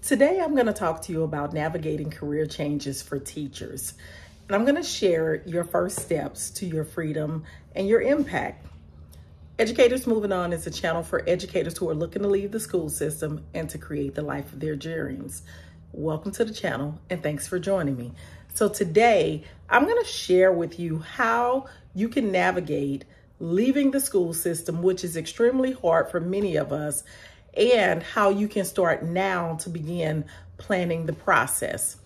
Today, I'm going to talk to you about navigating career changes for teachers. And I'm going to share your first steps to your freedom and your impact. Educators Moving On is a channel for educators who are looking to leave the school system and to create the life of their dreams. Welcome to the channel and thanks for joining me. So today, I'm going to share with you how you can navigate leaving the school system, which is extremely hard for many of us, and how you can start now to begin planning the process.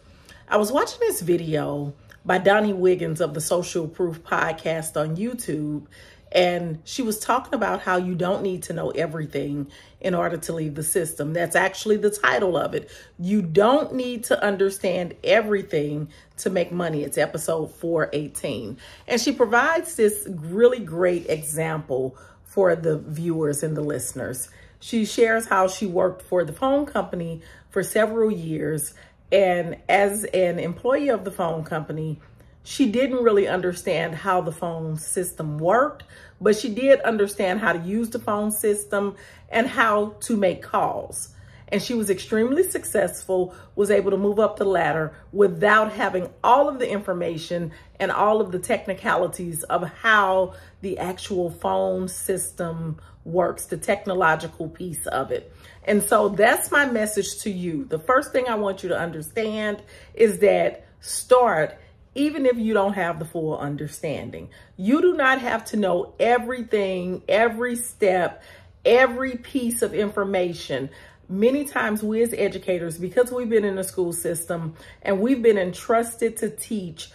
I was watching this video by Donnie Wiggins of the Social Proof podcast on YouTube, and she was talking about how you don't need to know everything in order to leave the system. That's actually the title of it. You don't need to understand everything to make money. It's episode 418. And she provides this really great example for the viewers and the listeners. She shares how she worked for the phone company for several years. And as an employee of the phone company, she didn't really understand how the phone system worked, but she did understand how to use the phone system and how to make calls. And she was extremely successful, was able to move up the ladder without having all of the information and all of the technicalities of how the actual phone system works, the technological piece of it. And so that's my message to you. The first thing I want you to understand is that start even if you don't have the full understanding. You do not have to know everything, every step, every piece of information. Many times we as educators, because we've been in the school system and we've been entrusted to teach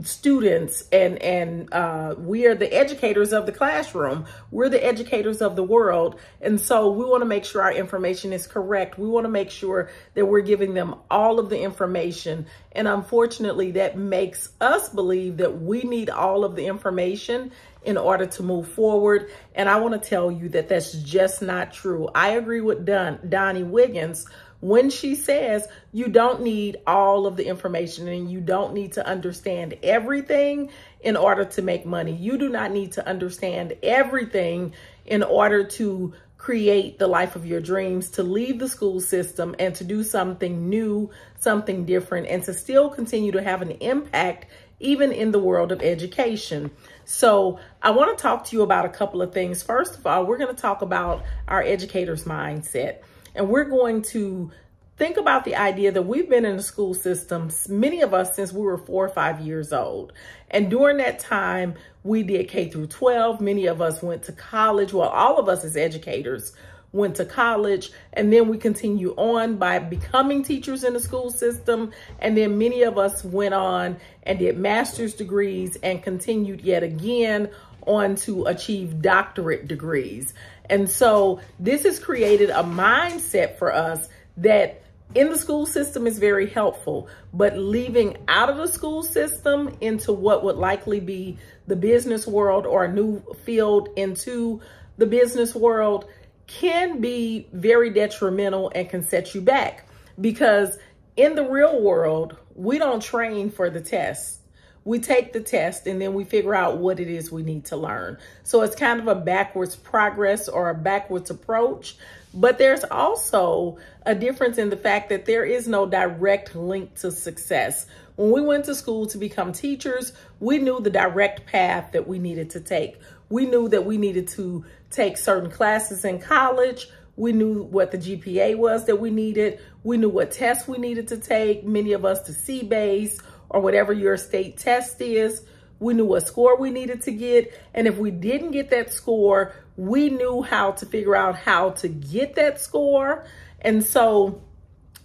students and we are the educators of the classroom. We're the educators of the world. And so we want to make sure our information is correct. We want to make sure that we're giving them all of the information. And unfortunately, that makes us believe that we need all of the information in order to move forward. And I want to tell you that that's just not true. I agree with Donnie Wiggins when she says you don't need all of the information and you don't need to understand everything in order to make money. You do not need to understand everything in order to create the life of your dreams, to leave the school system and to do something new, something different, and to still continue to have an impact even in the world of education. So I want to talk to you about a couple of things. First of all, we're going to talk about our educator's mindset. And we're going to think about the idea that we've been in the school system, many of us, since we were 4 or 5 years old. And during that time, we did K through 12. Many of us went to college. Well, all of us as educators went to college, and then we continue on by becoming teachers in the school system. And then many of us went on and did master's degrees and continued yet again on to achieve doctorate degrees. And so this has created a mindset for us that in the school system is very helpful, but leaving out of the school system into what would likely be the business world or a new field into the business world can be very detrimental and can set you back, because in the real world, we don't train for the test. We take the test and then we figure out what it is we need to learn. So it's kind of a backwards progress or a backwards approach. But there's also a difference in the fact that there is no direct link to success. When we went to school to become teachers, we knew the direct path that we needed to take. We knew that we needed to take certain classes in college. We knew what the GPA was that we needed. We knew what tests we needed to take, many of us to C-base or whatever your state test is. We knew what score we needed to get. And if we didn't get that score, we knew how to figure out how to get that score. And so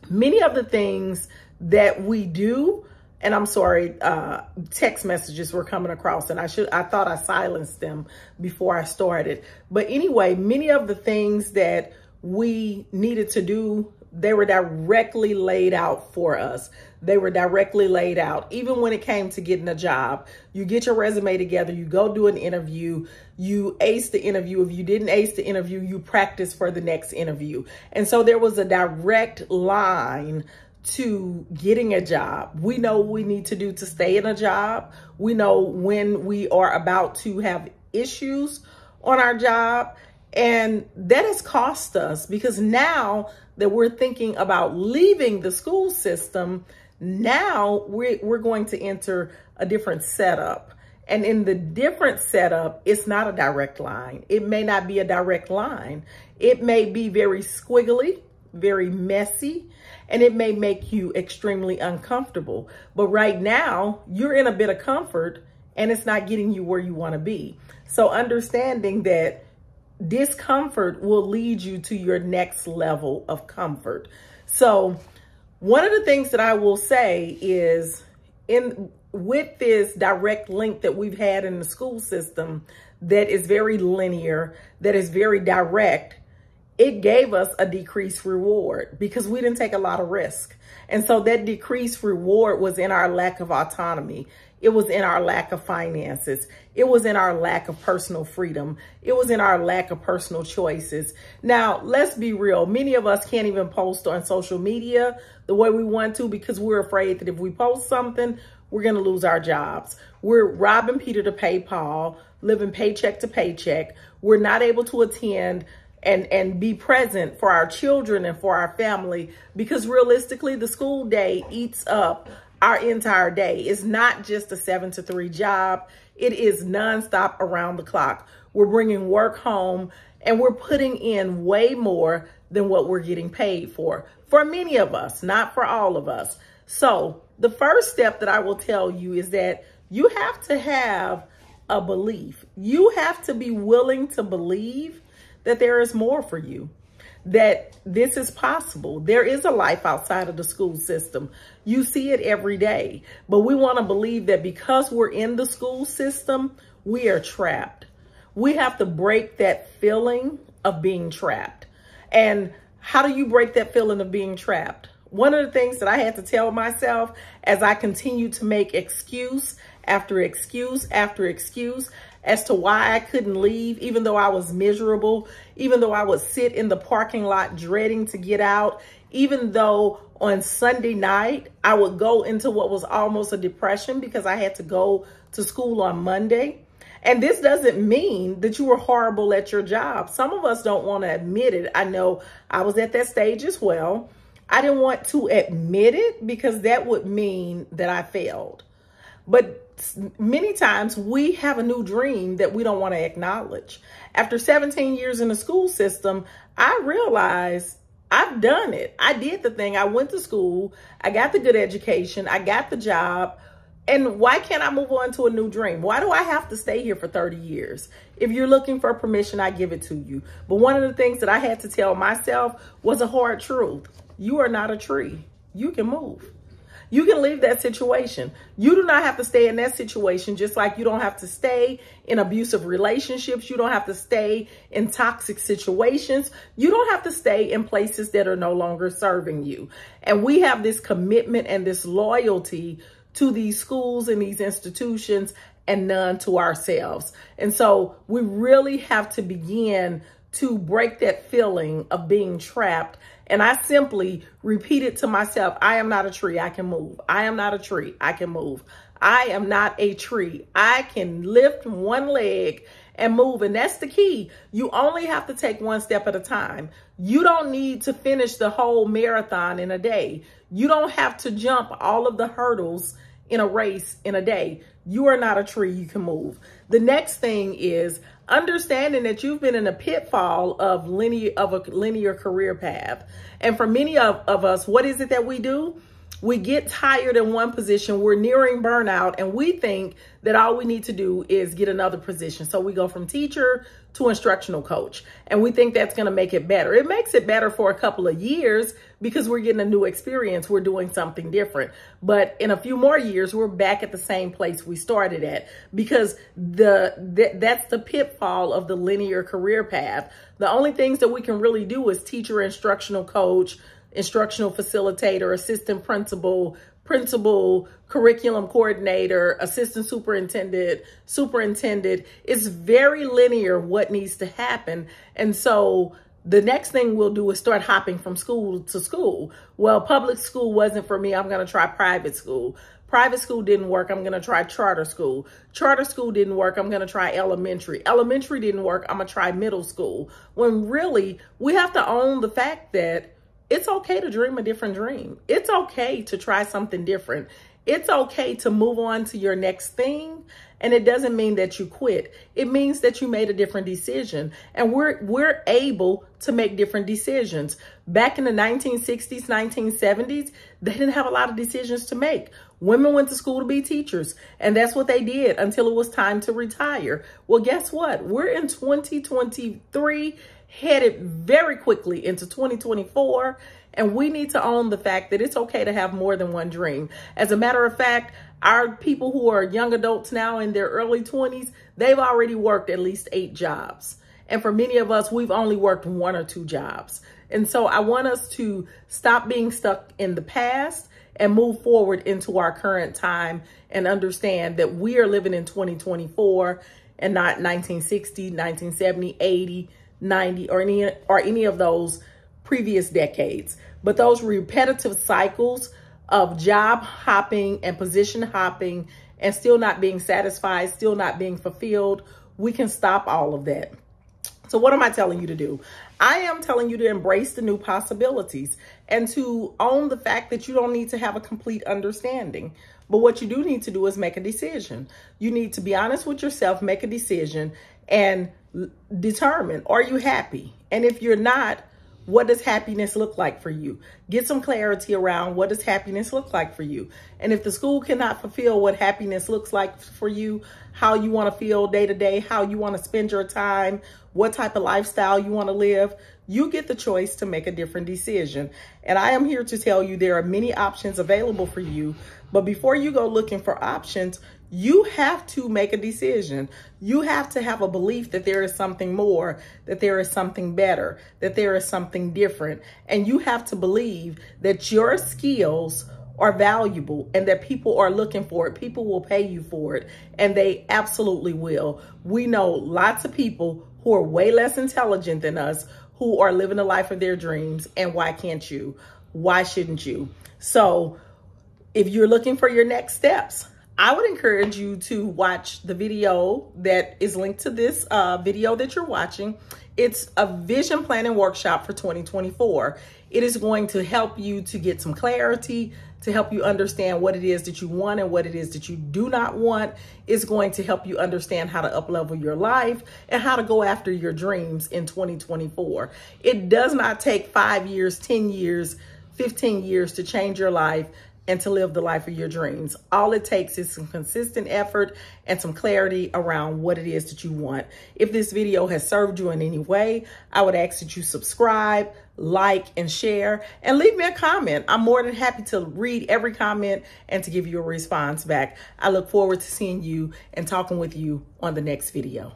many of the things that we do, and I'm sorry, text messages were coming across and I thought I silenced them before I started. But anyway, many of the things that we needed to do, they were directly laid out for us. They were directly laid out. Even when it came to getting a job, you get your resume together, you go do an interview, you ace the interview. If you didn't ace the interview, you practice for the next interview. And so there was a direct line to getting a job. We know what we need to do to stay in a job. We know when we are about to have issues on our job. And that has cost us, because now that we're thinking about leaving the school system, now we're going to enter a different setup. And in the different setup, it's not a direct line. It may not be a direct line. It may be very squiggly, very messy, and it may make you extremely uncomfortable. But right now, you're in a bit of comfort, and it's not getting you where you want to be. So understanding that discomfort will lead you to your next level of comfort. So one of the things that I will say is, with this direct link that we've had in the school system that is very linear, that is very direct, it gave us a decreased reward because we didn't take a lot of risk. And so that decreased reward was in our lack of autonomy. It was in our lack of finances. It was in our lack of personal freedom. It was in our lack of personal choices. Now, let's be real. Many of us can't even post on social media the way we want to because we're afraid that if we post something, we're going to lose our jobs. We're robbing Peter to pay Paul, living paycheck to paycheck. We're not able to attend and be present for our children and for our family, because realistically, the school day eats up our entire day. It's not just a 7 to 3 job. It is nonstop around the clock. We're bringing work home, and we're putting in way more than what we're getting paid for many of us, not for all of us. So the first step that I will tell you is that you have to have a belief. You have to be willing to believe that there is more for you, that this is possible. There is a life outside of the school system. You see it every day, but we want to believe that because we're in the school system, we are trapped. We have to break that feeling of being trapped. And how do you break that feeling of being trapped? One of the things that I had to tell myself as I continue to make excuse after excuse after excuse as to why I couldn't leave, even though I was miserable, even though I would sit in the parking lot dreading to get out, even though on Sunday night I would go into what was almost a depression because I had to go to school on Monday. And this doesn't mean that you were horrible at your job. Some of us don't want to admit it. I know I was at that stage as well. I didn't want to admit it because that would mean that I failed. But many times we have a new dream that we don't want to acknowledge. After 17 years in the school system, I realized I've done it. I did the thing. I went to school. I got the good education. I got the job. And why can't I move on to a new dream? Why do I have to stay here for 30 years? If you're looking for permission, I give it to you. But one of the things that I had to tell myself was a hard truth. You are not a tree. You can move. You can leave that situation. You do not have to stay in that situation, just like you don't have to stay in abusive relationships. You don't have to stay in toxic situations. You don't have to stay in places that are no longer serving you. And we have this commitment and this loyalty to these schools and these institutions and none to ourselves. And so we really have to begin to break that feeling of being trapped. And I simply repeated to myself, I am not a tree, I can move. I am not a tree, I can move. I am not a tree. I can lift one leg and move. And that's the key. You only have to take one step at a time. You don't need to finish the whole marathon in a day. You don't have to jump all of the hurdles in a race in a day. You are not a tree, you can move. The next thing is understanding that you've been in a pitfall of a linear career path. And for many of us, what is it that we do? We get tired in one position, we're nearing burnout, and we think that all we need to do is get another position. So we go from teacher to instructional coach, and we think that's going to make it better. It makes it better for a couple of years because we're getting a new experience. We're doing something different. But in a few more years, we're back at the same place we started at, because that's the pitfall of the linear career path. The only things that we can really do is teacher, instructional coach, instructional facilitator, assistant principal, curriculum coordinator, assistant superintendent. It's very linear what needs to happen. And so the next thing we'll do is start hopping from school to school. Well, public school wasn't for me. I'm going to try private school. Private school didn't work. I'm going to try charter school. Charter school didn't work. I'm going to try elementary. Elementary didn't work. I'm going to try middle school. When really, we have to own the fact that it's okay to dream a different dream. It's okay to try something different. It's okay to move on to your next thing. And it doesn't mean that you quit. It means that you made a different decision. And we're able to make different decisions. Back in the 1960s, 1970s, they didn't have a lot of decisions to make. Women went to school to be teachers, and that's what they did until it was time to retire. Well, guess what? We're in 2023, headed very quickly into 2024. And we need to own the fact that it's okay to have more than one dream. As a matter of fact, our people who are young adults now in their early 20s, they've already worked at least 8 jobs. And for many of us, we've only worked 1 or 2 jobs. And so I want us to stop being stuck in the past and move forward into our current time and understand that we are living in 2024 and not 1960, 1970, 80, 90, or any of those previous decades. But those repetitive cycles of job hopping and position hopping and still not being satisfied, still not being fulfilled, we can stop all of that. So what am I telling you to do? I am telling you to embrace the new possibilities and to own the fact that you don't need to have a complete understanding. But what you do need to do is make a decision. You need to be honest with yourself, make a decision, and determine, are you happy? And if you're not, what does happiness look like for you? Get some clarity around what does happiness look like for you. And if the school cannot fulfill what happiness looks like for you, how you want to feel day to day, how you want to spend your time, what type of lifestyle you want to live, you get the choice to make a different decision. And I am here to tell you there are many options available for you. But before you go looking for options, you have to make a decision. You have to have a belief that there is something more, that there is something better, that there is something different. And you have to believe that your skills are valuable and that people are looking for it. People will pay you for it, and they absolutely will. We know lots of people who are way less intelligent than us who are living the life of their dreams. And why can't you? Why shouldn't you? So if you're looking for your next steps, I would encourage you to watch the video that is linked to this video that you're watching. It's a vision planning workshop for 2024. It is going to help you to get some clarity, to help you understand what it is that you want and what it is that you do not want. It's going to help you understand how to up-level your life and how to go after your dreams in 2024. It does not take 5 years, 10 years, 15 years to change your life and to live the life of your dreams. All it takes is some consistent effort and some clarity around what it is that you want. If this video has served you in any way, I would ask that you subscribe, like, and share, and leave me a comment. I'm more than happy to read every comment and to give you a response back. I look forward to seeing you and talking with you on the next video.